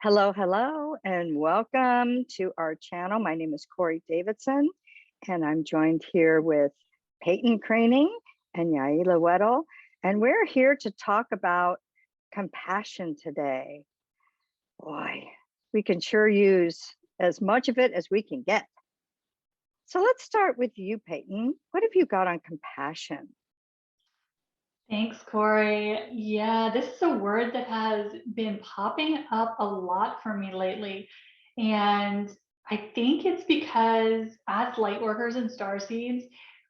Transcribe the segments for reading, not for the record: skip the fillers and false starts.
Hello, hello, and welcome to our channel. My name is Corey Davidson, and I'm joined here with Peyton Craning and Yaila Weddle, and we're here to talk about compassion today. Boy, we can sure use as much of it as we can get. So let's start with you, Peyton. What have you got on compassion? Thanks, Corey. Yeah, this is a word that has been popping up a lot for me lately. And I think it's because as light workers and starseeds,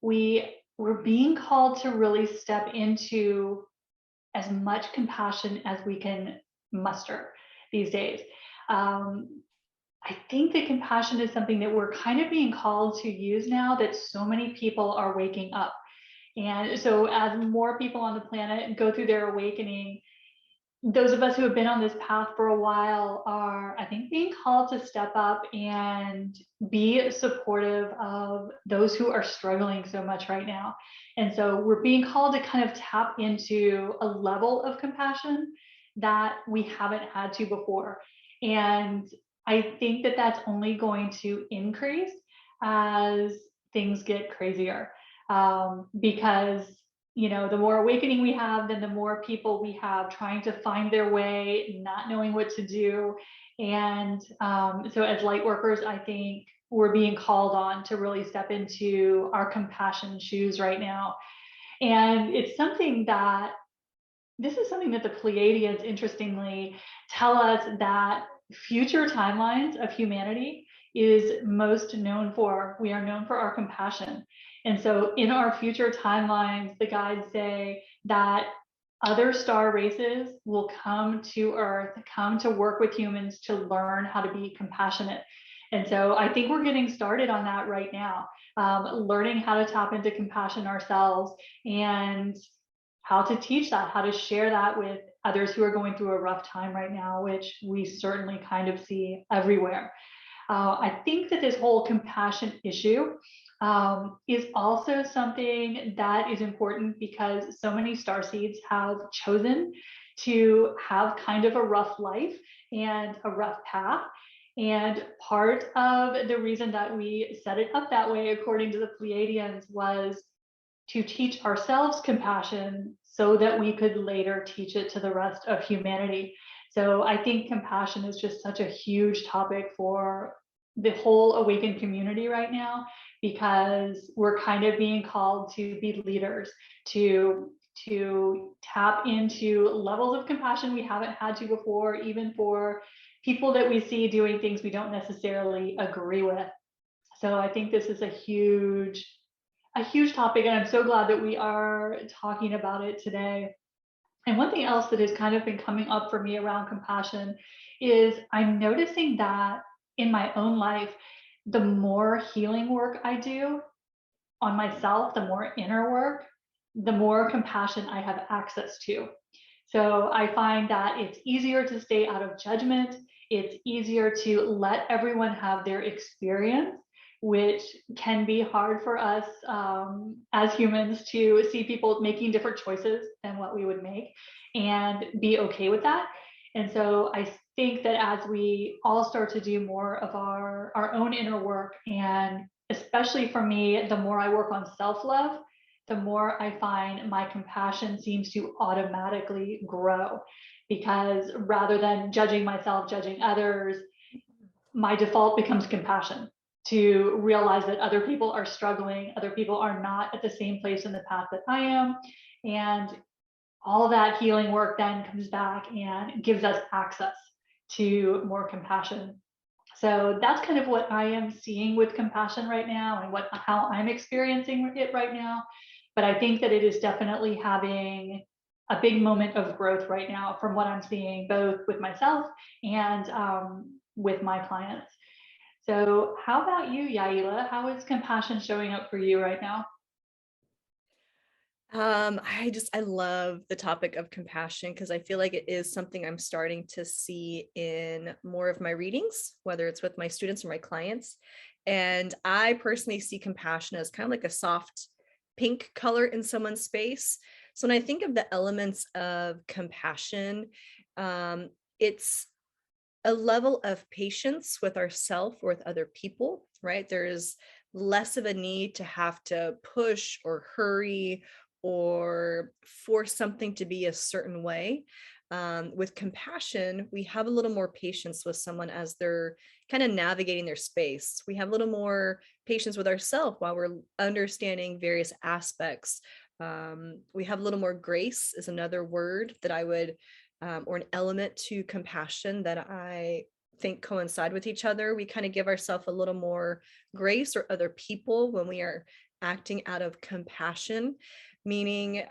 we're being called to really step into as much compassion as we can muster these days. I think that compassion is something that we're kind of being called to use now that so many people are waking up. And so as more people on the planet go through their awakening, those of us who have been on this path for a while are, I think, being called to step up and be supportive of those who are struggling so much right now. And so we're being called to kind of tap into a level of compassion that we haven't had to before. And I think that that's only going to increase as things get crazier, because the more awakening we have, then the more people we have trying to find their way, not knowing what to do. And so as light workers, I think we're being called on to really step into our compassion shoes right now. And this is something that the Pleiadians, interestingly, tell us that future timelines of humanity is most known for. We are known for our compassion. And so in our future timelines, the guides say that other star races will come to Earth, come to work with humans to learn how to be compassionate. And so I think we're getting started on that right now, learning how to tap into compassion ourselves and how to teach that, how to share that with others who are going through a rough time right now, which we certainly kind of see everywhere. I think that this whole compassion issue is also something that is important because so many starseeds have chosen to have kind of a rough life and a rough path. And part of the reason that we set it up that way, according to the Pleiadians, was to teach ourselves compassion so that we could later teach it to the rest of humanity. So I think compassion is just such a huge topic for the whole awakened community right now, because we're kind of being called to be leaders, to tap into levels of compassion we haven't had to before, even for people that we see doing things we don't necessarily agree with. So I think this is a huge topic, and I'm so glad that we are talking about it today. And one thing else that has kind of been coming up for me around compassion is I'm noticing that in my own life, the more healing work I do on myself, the more inner work, the more compassion I have access to. So I find that it's easier to stay out of judgment. It's easier to let everyone have their experience, which can be hard for us as humans to see people making different choices than what we would make and be okay with that. And so I think that as we all start to do more of our own inner work, and especially for me, the more I work on self-love, the more I find my compassion seems to automatically grow, because rather than judging myself, judging others, my default becomes compassion, to realize that other people are struggling, other people are not at the same place in the path that I am. And all of that healing work then comes back and gives us access to more compassion. So that's kind of what I am seeing with compassion right now, and how I'm experiencing it right now. But I think that it is definitely having a big moment of growth right now from what I'm seeing, both with myself and with my clients. So how about you, Yaila? How is compassion showing up for you right now? I love the topic of compassion because I feel like it is something I'm starting to see in more of my readings, whether it's with my students or my clients. And I personally see compassion as kind of like a soft pink color in someone's space. So when I think of the elements of compassion, it's a level of patience with ourselves or with other people, right? There's less of a need to have to push or hurry or force something to be a certain way. With compassion, we have a little more patience with someone as they're kind of navigating their space. We have a little more patience with ourselves while we're understanding various aspects. We have a little more grace is another word that I would, or an element to compassion that I think coincide with each other. We kind of give ourselves a little more grace or other people when we are acting out of compassion, meaning,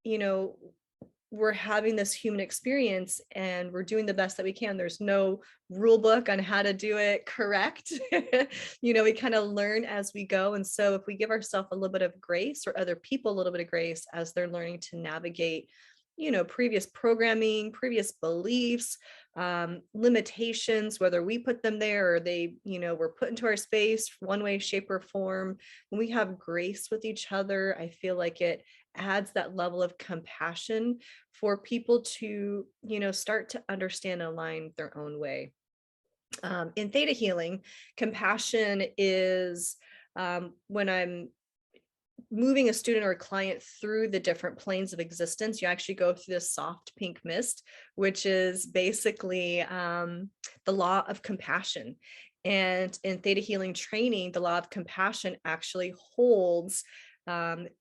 you know, we're having this human experience and we're doing the best that we can. There's no rule book on how to do it correct. You know, we kind of learn as we go. And so if we give ourselves a little bit of grace or other people a little bit of grace as they're learning to navigate, you know, previous programming, previous beliefs, limitations, whether we put them there or they, you know, were put into our space one way, shape, or form. When we have grace with each other, I feel like it adds that level of compassion for people to, you know, start to understand and align their own way. In theta healing, compassion is when I'm moving a student or a client through the different planes of existence, you actually go through this soft pink mist, which is basically the law of compassion. And in theta healing training, the law of compassion actually holds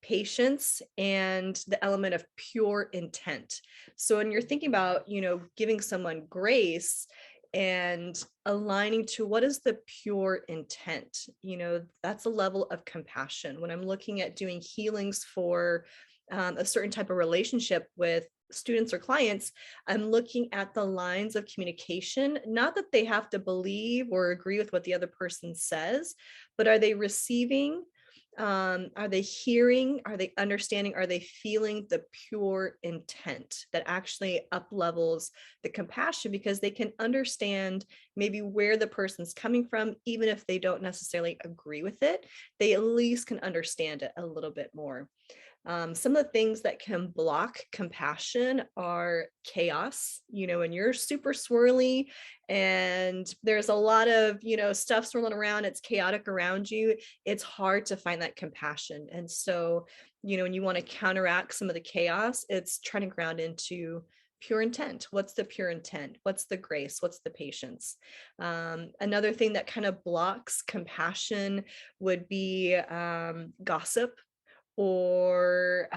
patience and the element of pure intent. So when you're thinking about, you know, giving someone grace and aligning to what is the pure intent, you know, that's a level of compassion. When I'm looking at doing healings for a certain type of relationship with students or clients, I'm looking at the lines of communication, not that they have to believe or agree with what the other person says, but are they receiving? Are they hearing? Are they understanding? Are they feeling the pure intent that actually up levels the compassion, because they can understand maybe where the person's coming from, even if they don't necessarily agree with it, they at least can understand it a little bit more. Some of the things that can block compassion are chaos, you know, when you're super swirly and there's a lot of, you know, stuff swirling around, it's chaotic around you, it's hard to find that compassion. And so, you know, when you want to counteract some of the chaos, it's trying to ground into pure intent. What's the pure intent? What's the grace? What's the patience? Another thing that kind of blocks compassion would be gossip, or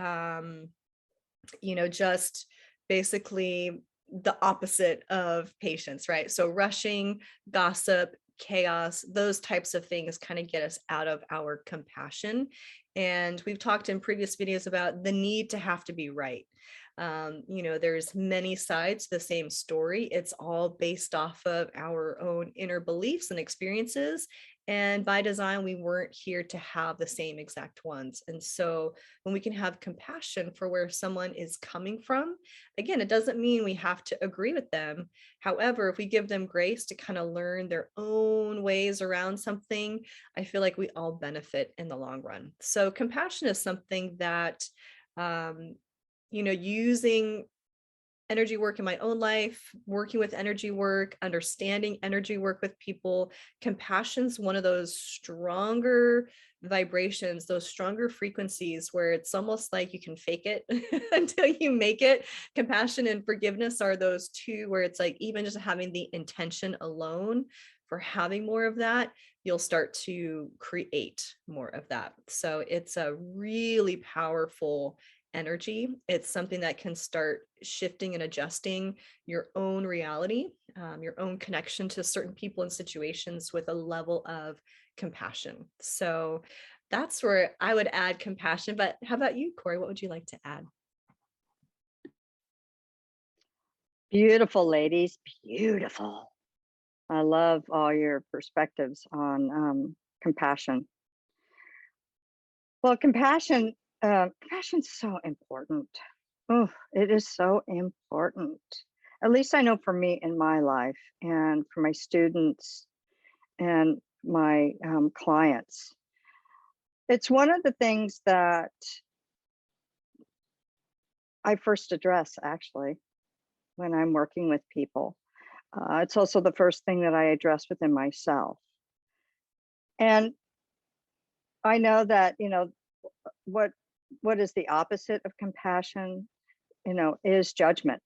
you know, just basically the opposite of patience, right? So rushing, gossip, chaos, those types of things kind of get us out of our compassion. And we've talked in previous videos about the need to have to be right. You know, there's many sides to the same story. It's all based off of our own inner beliefs and experiences. And by design, we weren't here to have the same exact ones. And so when we can have compassion for where someone is coming from, again, it doesn't mean we have to agree with them. However, if we give them grace to kind of learn their own ways around something, I feel like we all benefit in the long run. So compassion is something that, you know, using energy work in my own life, working with energy work, understanding energy work with people, compassion's one of those stronger vibrations, those stronger frequencies where it's almost like you can fake it until you make it. Compassion and forgiveness are those two where it's like even just having the intention alone for having more of that, you'll start to create more of that. So it's a really powerful energy. It's something that can start shifting and adjusting your own reality, your own connection to certain people and situations with a level of compassion. So that's where I would add compassion. But how about you, Corey? What would you like to add? Beautiful, ladies, beautiful. I love all your perspectives on compassion. Well, compassion's so important. Oh, it is so important. At least I know for me in my life and for my students and my clients. It's one of the things that I first address actually when I'm working with people. It's also the first thing that I address within myself. And I know that, what is the opposite of compassion, is judgment,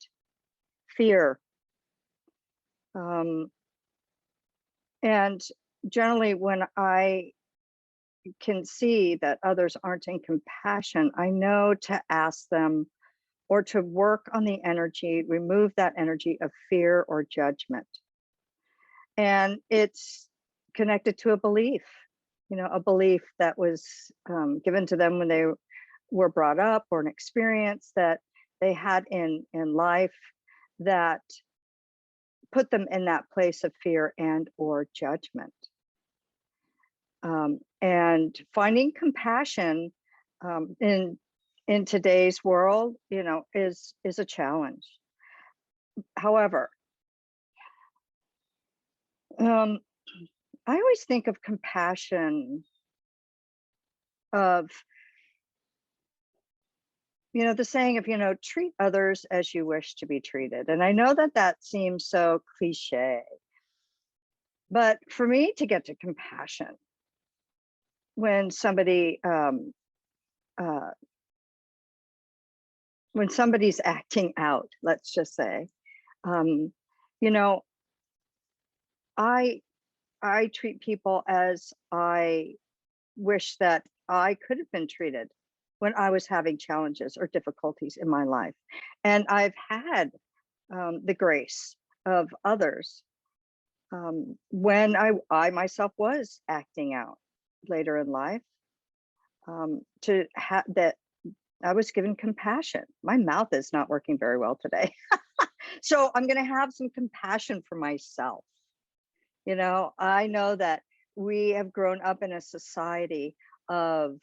fear. And generally, when I can see that others aren't in compassion, I know to ask them or to work on the energy, remove that energy of fear or judgment. And it's connected to a belief, a belief that was given to them when they were brought up, or an experience that they had in life that put them in that place of fear and or judgment. And finding compassion in today's world, is a challenge. However, I always think of compassion of, the saying of, treat others as you wish to be treated. And I know that that seems so cliche, but for me to get to compassion, when somebody's acting out, let's just say, I treat people as I wish that I could have been treated when I was having challenges or difficulties in my life. And I've had the grace of others when I myself was acting out later in life, to have that I was given compassion. My mouth is not working very well today. So I'm going to have some compassion for myself. I know that we have grown up in a society of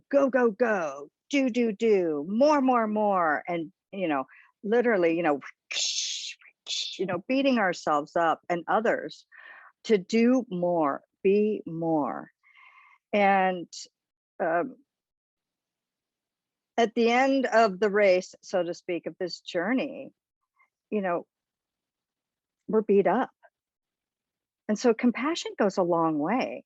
go, go, go, do, more. And, literally, beating ourselves up and others to do more, be more. And at the end of the race, so to speak, of this journey, we're beat up. And so compassion goes a long way.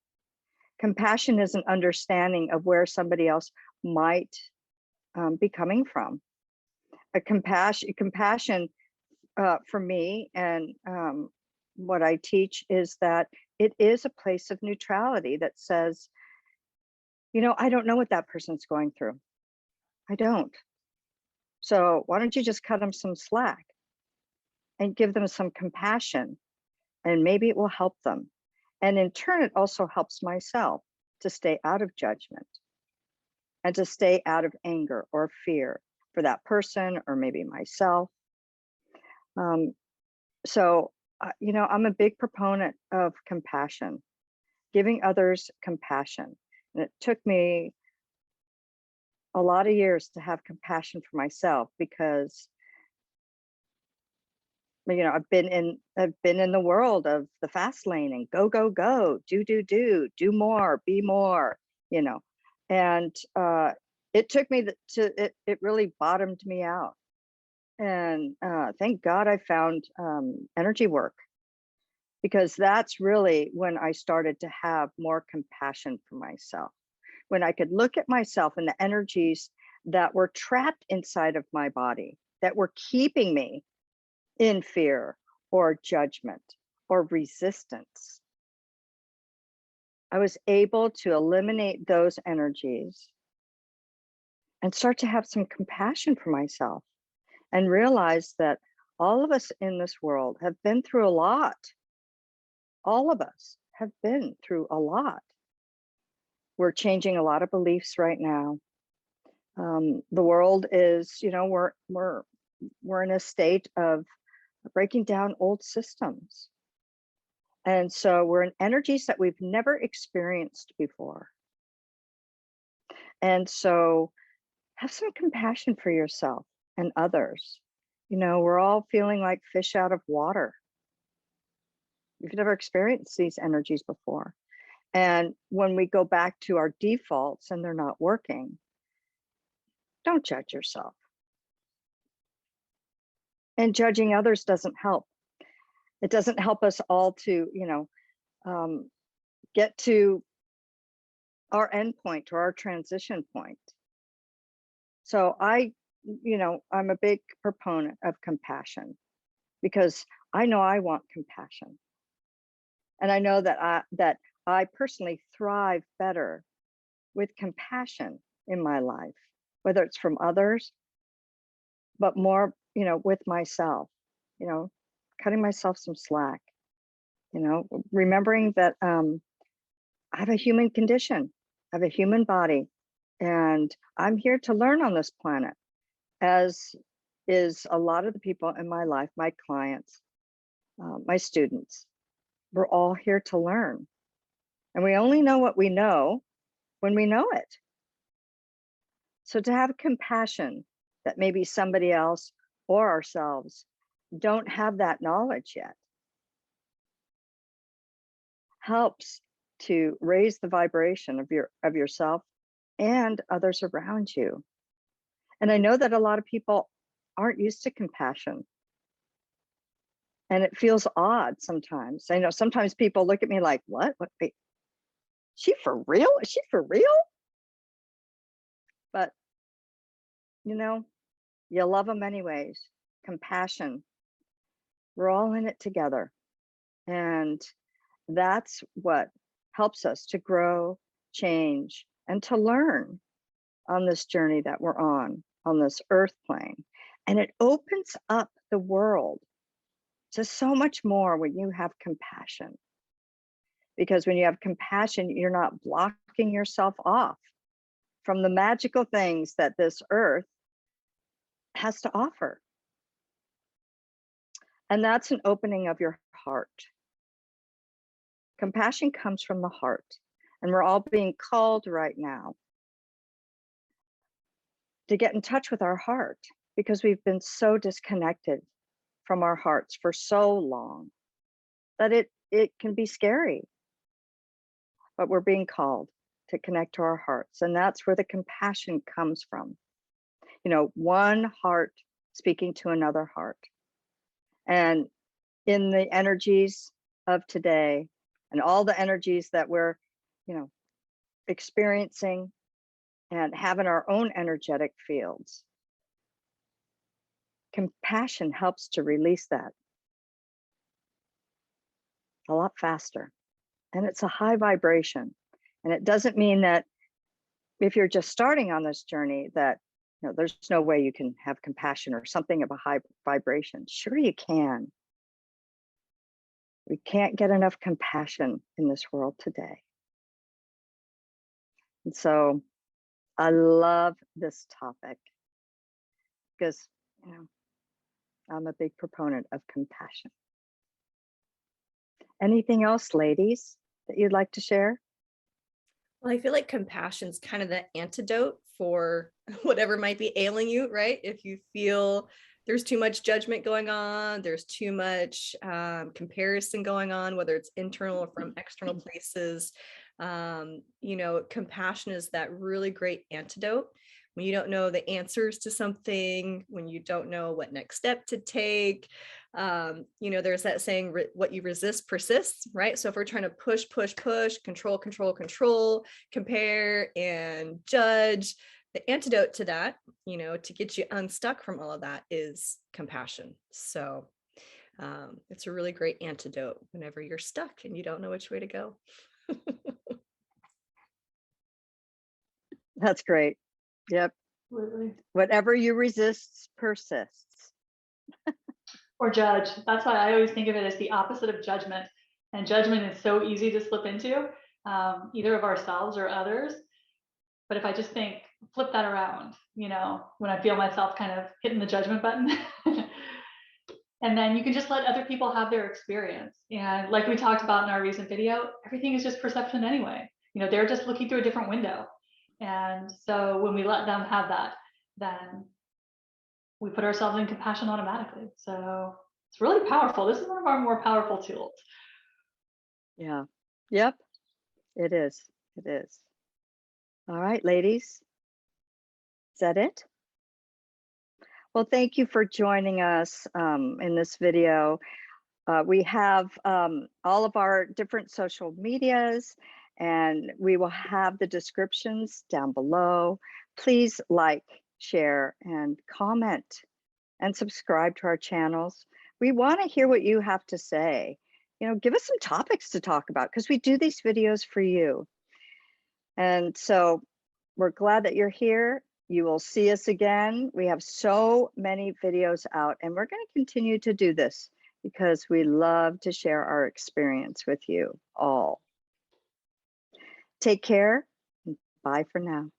Compassion is an understanding of where somebody else might be coming from. A compassion for me, and what I teach, is that it is a place of neutrality that says, I don't know what that person's going through. I don't. So why don't you just cut them some slack and give them some compassion, and maybe it will help them. And in turn, it also helps myself to stay out of judgment and to stay out of anger or fear for that person or maybe myself. So, I'm a big proponent of compassion, giving others compassion. And it took me a lot of years to have compassion for myself, because I've been in the world of the fast lane and go, go, go, do more, be more, and it took me it really bottomed me out. And thank God I found energy work, because that's really when I started to have more compassion for myself, when I could look at myself and the energies that were trapped inside of my body that were keeping me in fear or judgment or resistance. I was able to eliminate those energies and start to have some compassion for myself, and realize that all of us in this world have been through a lot. All of us have been through a lot. We're changing a lot of beliefs right now. The world is, we're in a state of breaking down old systems. And so we're in energies that we've never experienced before. And so have some compassion for yourself and others. We're all feeling like fish out of water. We've never experienced these energies before. And when we go back to our defaults and they're not working, don't judge yourself. And judging others doesn't help. It doesn't help us all to, get to our end point or our transition point. So I'm a big proponent of compassion, because I know I want compassion. And I know that I personally thrive better with compassion in my life, whether it's from others, but more, with myself, cutting myself some slack, remembering that I have a human condition, I have a human body, and I'm here to learn on this planet, as is a lot of the people in my life, my clients, my students. We're all here to learn. And we only know what we know when we know it. So to have compassion that maybe somebody else or ourselves don't have that knowledge yet helps to raise the vibration of yourself and others around you. And I know that a lot of people aren't used to compassion. And it feels odd sometimes. I know sometimes people look at me like, what? Wait, she for real? Is she for real? But, you love them anyways. Compassion. We're all in it together. And that's what helps us to grow, change, and to learn on this journey that we're on this earth plane. And it opens up the world to so much more when you have compassion. Because when you have compassion, you're not blocking yourself off from the magical things that this earth has to offer. And that's an opening of your heart. Compassion comes from the heart. And we're all being called right now to get in touch with our heart, because we've been so disconnected from our hearts for so long that it can be scary. But we're being called to connect to our hearts. And that's where the compassion comes from. One heart speaking to another heart. And in the energies of today and all the energies that we're, experiencing and having our own energetic fields, compassion helps to release that a lot faster. And it's a high vibration. And it doesn't mean that if you're just starting on this journey that, there's no way you can have compassion or something of a high vibration. Sure you can. We can't get enough compassion in this world today. And so I love this topic because, I'm a big proponent of compassion. Anything else, ladies, that you'd like to share? Well, I feel like compassion is kind of the antidote for whatever might be ailing you, right? If you feel there's too much judgment going on, there's too much comparison going on, whether it's internal or from external places, compassion is that really great antidote. When you don't know the answers to something, when you don't know what next step to take, there's that saying, what you resist persists, right? So if we're trying to push, control, compare and judge, the antidote to that, to get you unstuck from all of that is compassion. So it's a really great antidote whenever you're stuck and you don't know which way to go. That's great. Yep. Absolutely. Whatever you resist persists. Or judge. That's why I always think of it as the opposite of judgment. And judgment is so easy to slip into, either of ourselves or others. But if I just flip that around, when I feel myself kind of hitting the judgment button, and then you can just let other people have their experience. And like we talked about in our recent video, everything is just perception anyway. They're just looking through a different window. And so when we let them have that, then we put ourselves in compassion automatically. So it's really powerful. This is one of our more powerful tools. Yeah. Yep. It is. It is. All right, ladies. Is that it? Well, thank you for joining us in this video. We have all of our different social medias, and we will have the descriptions down below. Please like, share, and comment, and subscribe to our channels. We want to hear what you have to say. You know, give us some topics to talk about, because we do these videos for you. And so we're glad that you're here. You will see us again. We have so many videos out, and we're going to continue to do this because we love to share our experience with you all. Take care. Bye for now.